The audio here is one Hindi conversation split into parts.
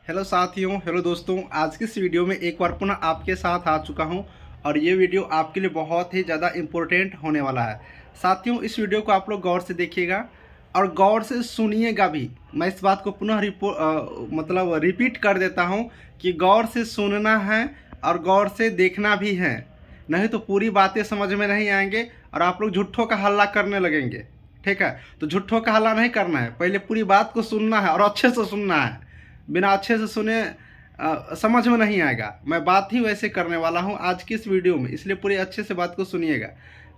हेलो साथियों, हेलो दोस्तों। आज की इस वीडियो में एक बार पुनः आपके साथ आ चुका हूं और ये वीडियो आपके लिए बहुत ही ज़्यादा इम्पोर्टेंट होने वाला है। साथियों, इस वीडियो को आप लोग गौर से देखिएगा और गौर से सुनिएगा भी। मैं इस बात को पुनः रिपीट कर देता हूं कि गौर से सुनना है और गौर से देखना भी है, नहीं तो पूरी बातें समझ में नहीं आएंगे और आप लोग झूठों का हल्ला करने लगेंगे। ठीक है, तो झूठों का हल्ला नहीं करना है, पहले पूरी बात को सुनना है और अच्छे से सुनना है। बिना अच्छे से सुने समझ में नहीं आएगा। मैं बात ही वैसे करने वाला हूं आज की इस वीडियो में, इसलिए पूरी अच्छे से बात को सुनिएगा।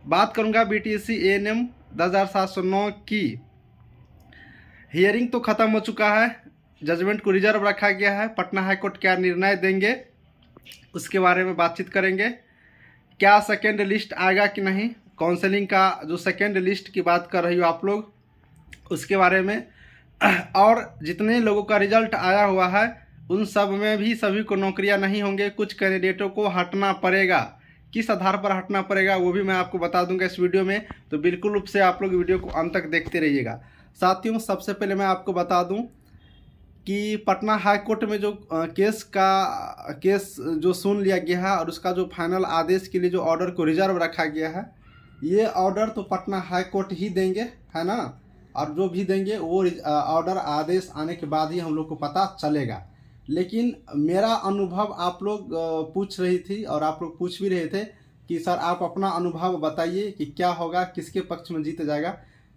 बात करूंगा बीटीएससी एएनएम 10709 की। हियरिंग तो ख़त्म हो चुका है, जजमेंट को रिजर्व रखा गया है। पटना हाईकोर्ट क्या निर्णय देंगे उसके बारे में बातचीत करेंगे। क्या सेकेंड लिस्ट आएगा कि नहीं, काउंसलिंग का जो सेकेंड लिस्ट की बात कर रही हो आप लोग, उसके बारे में। और जितने लोगों का रिजल्ट आया हुआ है उन सब में भी सभी को नौकरियां नहीं होंगे, कुछ कैंडिडेटों को हटना पड़ेगा। किस आधार पर हटना पड़ेगा वो भी मैं आपको बता दूंगा इस वीडियो में, तो बिल्कुल रूप से आप लोग वीडियो को अंत तक देखते रहिएगा। साथियों, सबसे पहले मैं आपको बता दूं कि पटना हाई कोर्ट में जो केस जो सुन लिया गया है और उसका जो फाइनल आदेश के लिए जो ऑर्डर को रिजर्व रखा गया है, ये ऑर्डर तो पटना हाई कोर्ट ही देंगे, है ना। और जो भी देंगे वो ऑर्डर आदेश आने के बाद ही हम लोग को पता चलेगा। लेकिन मेरा अनुभव आप लोग पूछ रही थी और आप लोग पूछ भी रहे थे कि सर आप अपना अनुभव बताइए कि क्या होगा, किसके पक्ष में जीत जाएगा।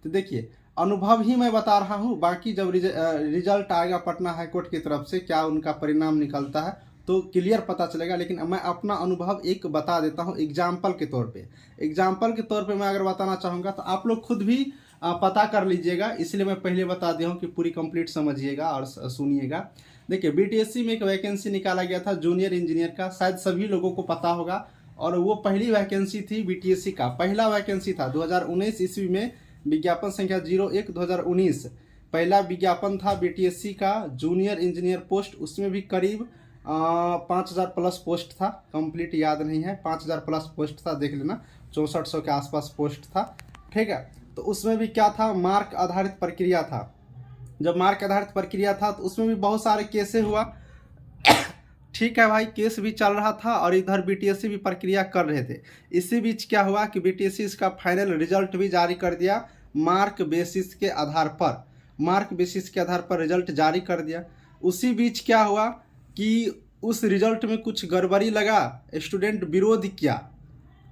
तो देखिए, अनुभव ही मैं बता रहा हूँ, बाकी जब रिजल्ट आएगा पटना हाईकोर्ट की तरफ से, क्या उनका परिणाम निकलता है तो क्लियर पता चलेगा। लेकिन मैं अपना अनुभव एक बता देता हूँ एग्जाम्पल के तौर पे मैं अगर बताना चाहूँगा तो आप लोग खुद भी पता कर लीजिएगा, इसलिए मैं पहले बता दिया हूँ कि पूरी कंप्लीट समझिएगा और सुनिएगा। देखिए, बीटीएससी में एक वैकेंसी निकाला गया था जूनियर इंजीनियर का, शायद सभी लोगों को पता होगा। और वो पहली वैकेंसी थी बीटीएससी का, पहला वैकेंसी था 2019 ईस्वी में, विज्ञापन संख्या 01/2019 पहला विज्ञापन था बीटीएससी का जूनियर इंजीनियर पोस्ट। उसमें भी करीब 5000 प्लस पोस्ट था, कंप्लीट याद नहीं है, 5000 प्लस पोस्ट था, देख लेना, 6400 के आसपास पोस्ट था। ठीक है, तो उसमें भी क्या था, मार्क आधारित प्रक्रिया था। जब मार्क आधारित प्रक्रिया था तो उसमें भी बहुत सारे केसें हुआ। ठीक है भाई, केस भी चल रहा था और इधर बीटीएससी भी प्रक्रिया कर रहे थे। इसी बीच क्या हुआ कि बीटीएससी इसका फाइनल रिजल्ट भी जारी कर दिया, मार्क बेसिस के आधार पर रिजल्ट जारी कर दिया। उसी बीच क्या हुआ कि उस रिजल्ट में कुछ गड़बड़ी लगा, स्टूडेंट विरोध किया,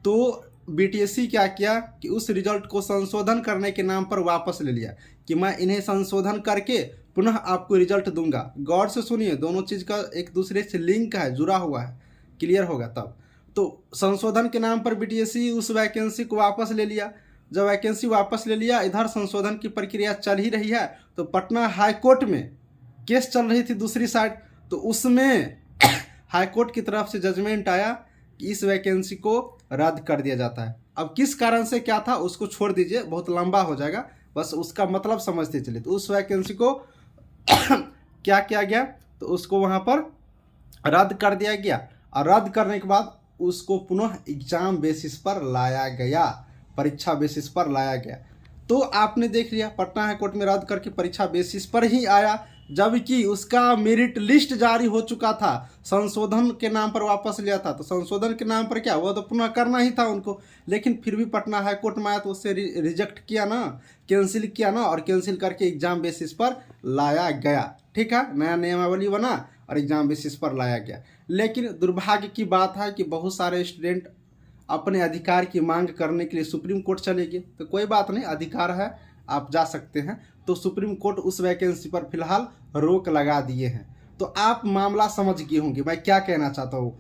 तो बीटीएससी क्या किया कि उस रिजल्ट को संशोधन करने के नाम पर वापस ले लिया कि मैं इन्हें संशोधन करके पुनः आपको रिजल्ट दूंगा। गौर से सुनिए, दोनों चीज़ का एक दूसरे से लिंक है, जुड़ा हुआ है, क्लियर होगा तब। तो संशोधन के नाम पर बीटीएससी उस वैकेंसी को वापस ले लिया। जब वैकेंसी वापस ले लिया, इधर संशोधन की प्रक्रिया चल ही रही है, तो पटना हाईकोर्ट में केस चल रही थी दूसरी साइड, तो उसमें हाईकोर्ट की तरफ से जजमेंट आया कि इस वैकेंसी को रद्द कर दिया जाता है। अब किस कारण से क्या था उसको छोड़ दीजिए, बहुत लंबा हो जाएगा, बस उसका मतलब समझते चलिए। तो उस वैकेंसी को क्या किया गया, तो उसको वहाँ पर रद्द कर दिया गया और रद्द करने के बाद उसको पुनः एग्जाम बेसिस पर लाया गया, परीक्षा बेसिस पर लाया गया। तो आपने देख लिया, पटना हाईकोर्ट में रद्द करके परीक्षा बेसिस पर ही आया, जबकि उसका मेरिट लिस्ट जारी हो चुका था। संशोधन के नाम पर वापस लिया था, तो संशोधन के नाम पर क्या हुआ, तो पुनः करना ही था उनको। लेकिन फिर भी पटना हाईकोर्ट में आया तो उससे रिजेक्ट किया ना, कैंसिल किया ना, और कैंसिल करके एग्जाम बेसिस पर लाया गया। ठीक है, नया नियमावली बना और एग्जाम बेसिस पर लाया गया। लेकिन दुर्भाग्य की बात है कि बहुत सारे स्टूडेंट अपने अधिकार की मांग करने के लिए सुप्रीम कोर्ट चले गए। तो कोई बात नहीं, अधिकार है, आप जा सकते हैं। तो सुप्रीम कोर्ट उस वैकेंसी पर फिलहाल रोक लगा दिए हैं। तो आप मामला समझ गए होंगे मैं क्या कहना चाहता हूँ।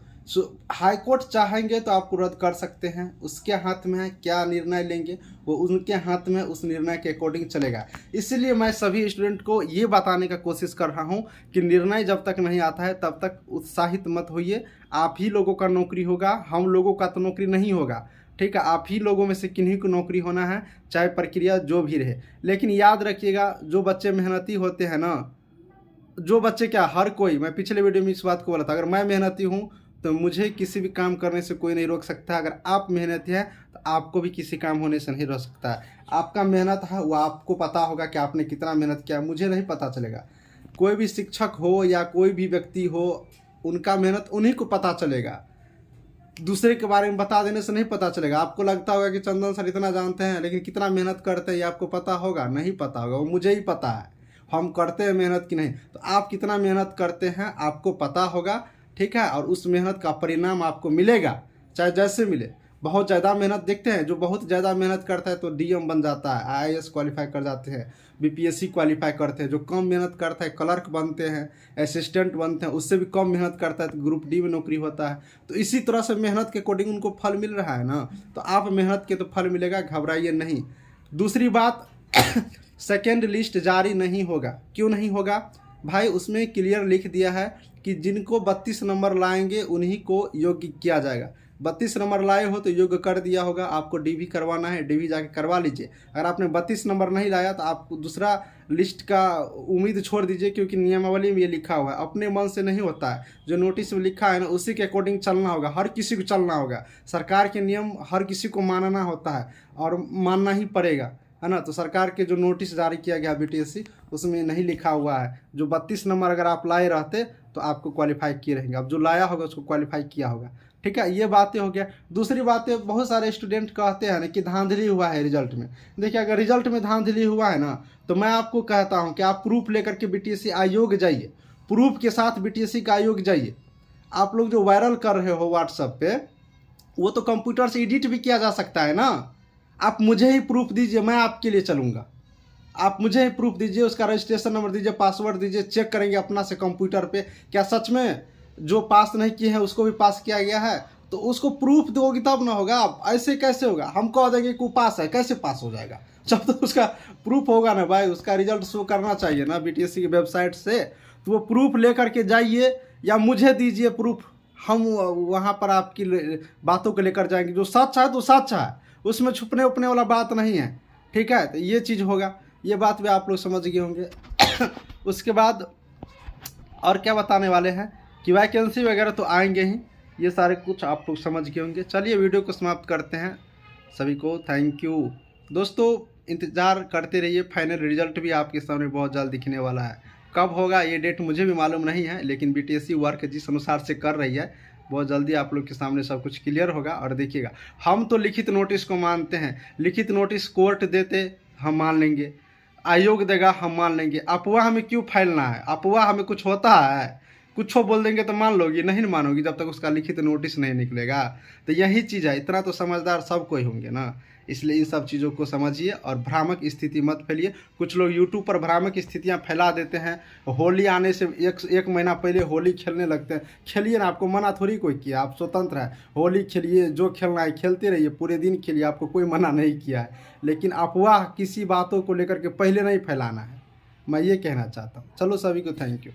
हाई कोर्ट चाहेंगे तो आपको रद्द कर सकते हैं, उसके हाथ में है, क्या निर्णय लेंगे वो उनके हाथ में, उस निर्णय के अकॉर्डिंग चलेगा। इसलिए मैं सभी स्टूडेंट को ये बताने का कोशिश कर रहा हूँ कि निर्णय जब तक नहीं आता है तब तक उत्साहित मत होइए। आप ही लोगों का नौकरी होगा, हम लोगों का तो नौकरी नहीं होगा। ठीक है, आप ही लोगों में से किन्हीं को नौकरी होना है, चाहे प्रक्रिया जो भी रहे। लेकिन याद रखिएगा, जो बच्चे मेहनती होते हैं ना, जो बच्चे क्या, हर कोई, मैं पिछले वीडियो में इस बात को बोला था, अगर मैं मेहनती हूँ तो मुझे किसी भी काम करने से कोई नहीं रोक सकता। अगर आप मेहनती हैं तो आपको भी किसी काम होने से नहीं रोक सकता है। आपका मेहनत है वो आपको पता होगा कि आपने कितना मेहनत किया, मुझे नहीं पता चलेगा। कोई भी शिक्षक हो या कोई भी व्यक्ति हो, उनका मेहनत उन्हीं को पता चलेगा, दूसरे के बारे में बता देने से नहीं पता चलेगा। आपको लगता होगा कि चंदन सर इतना जानते हैं, लेकिन कितना मेहनत करते हैं ये आपको पता होगा? नहीं पता होगा। वो मुझे ही पता है हम करते हैं मेहनत कि नहीं। तो आप कितना मेहनत करते हैं आपको पता होगा, ठीक है। और उस मेहनत का परिणाम आपको मिलेगा, चाहे जैसे मिले। बहुत ज़्यादा मेहनत देखते हैं, जो बहुत ज़्यादा मेहनत करता है तो डीएम बन जाता है, आईएएस क्वालिफाई कर जाते हैं, बीपीएससी क्वालिफाई करते हैं। जो कम मेहनत करता है क्लर्क बनते हैं, असिस्टेंट बनते हैं, उससे भी कम मेहनत करता है तो ग्रुप डी में नौकरी होता है। तो इसी तरह से मेहनत के अकॉर्डिंग उनको फल मिल रहा है ना। तो आप मेहनत के तो फल मिलेगा, घबराइए नहीं। दूसरी बात सेकेंड लिस्ट जारी नहीं होगा। क्यों नहीं होगा भाई? उसमें क्लियर लिख दिया है कि जिनको 32 नंबर लाएंगे उन्हीं को योग्य किया जाएगा। 32 नंबर लाए हो तो योग्य कर दिया होगा। आपको डीवी करवाना है, डीवी जाके करवा लीजिए। अगर आपने 32 नंबर नहीं लाया तो आप दूसरा लिस्ट का उम्मीद छोड़ दीजिए, क्योंकि नियमावली में ये लिखा हुआ है। अपने मन से नहीं होता है, जो नोटिस में लिखा है ना उसी के अकॉर्डिंग चलना होगा। हर किसी को चलना होगा, सरकार के नियम हर किसी को मानना होता है और मानना ही पड़ेगा, है ना। तो सरकार के जो नोटिस जारी किया गया बीटीएससी, उसमें नहीं लिखा हुआ है जो 32 नंबर अगर आप लाए रहते तो आपको क्वालिफाई किए रहेंगे। अब जो लाया होगा उसको क्वालिफाई किया होगा, ठीक है। ये बातें हो गया। दूसरी बातें, बहुत सारे स्टूडेंट कहते हैं ना कि धांधली हुआ है रिजल्ट में। देखिए, अगर रिजल्ट में धांधली हुआ है ना तो मैं आपको कहता हूं कि आप प्रूफ लेकर के बीटीएससी आयोग जाइए, प्रूफ के साथ बीटीएससी का आयोग जाइए। आप लोग जो वायरल कर रहे हो व्हाट्सएप पे, वो तो कंप्यूटर से एडिट भी किया जा सकता है ना। आप मुझे ही प्रूफ दीजिए, मैं आपके लिए चलूँगा। आप मुझे ही प्रूफ दीजिए, उसका रजिस्ट्रेशन नंबर दीजिए, पासवर्ड दीजिए, चेक करेंगे अपना से कंप्यूटर पे क्या सच में जो पास नहीं किए हैं उसको भी पास किया गया है। तो उसको प्रूफ दोगी तब ना होगा। आप ऐसे कैसे होगा? हम कह देंगे कि पास है, कैसे पास हो जाएगा? जब तक उसका प्रूफ होगा ना भाई, उसका रिजल्ट शो करना चाहिए ना बीटीएससी की वेबसाइट से। तो वो प्रूफ लेकर के जाइए या मुझे दीजिए प्रूफ, हम वहाँ पर आपकी बातों को लेकर जाएंगे। जो सच है तो सच है, उसमें छुपने उपने वाला बात नहीं है, ठीक है। तो ये चीज़ होगा, ये बात भी आप लोग समझ गए होंगे। उसके बाद और क्या बताने वाले हैं कि वैकेंसी वगैरह तो आएंगे ही, ये सारे कुछ आप लोग समझ गए होंगे। चलिए वीडियो को समाप्त करते हैं। सभी को थैंक यू। दोस्तों इंतज़ार करते रहिए, फाइनल रिजल्ट भी आपके सामने बहुत जल्द दिखने वाला है। कब होगा ये डेट मुझे भी मालूम नहीं है, लेकिन बीटीएससी वर्क जिस अनुसार से कर रही है बहुत जल्दी आप लोग के सामने सब कुछ क्लियर होगा। और देखिएगा, हम तो लिखित नोटिस को मानते हैं। लिखित नोटिस कोर्ट देते हम मान लेंगे, आयोग देगा हम मान लेंगे। अफवाह हमें क्यों फैलना है? अफवाह हमें कुछ होता है? कुछ बोल देंगे तो मान लोगी? नहीं मानोगी जब तक उसका लिखित नोटिस नहीं निकलेगा। तो यही चीज़ है, इतना तो समझदार सब कोई होंगे ना। इसलिए इन सब चीज़ों को समझिए और भ्रामक स्थिति मत फैलिए। कुछ लोग यूट्यूब पर भ्रामक स्थितियां फैला देते हैं। होली आने से एक महीना पहले होली खेलने लगते हैं। खेलिए ना, आपको मना थोड़ी कोई किया, आप स्वतंत्र है। होली खेलिए, जो खेलना है खेलते रहिए, पूरे दिन खेलिए, आपको कोई मना नहीं किया है। लेकिन अफवाह किसी बातों को लेकर के पहले नहीं फैलाना है, मैं ये कहना चाहता हूँ। चलो सभी को थैंक यू।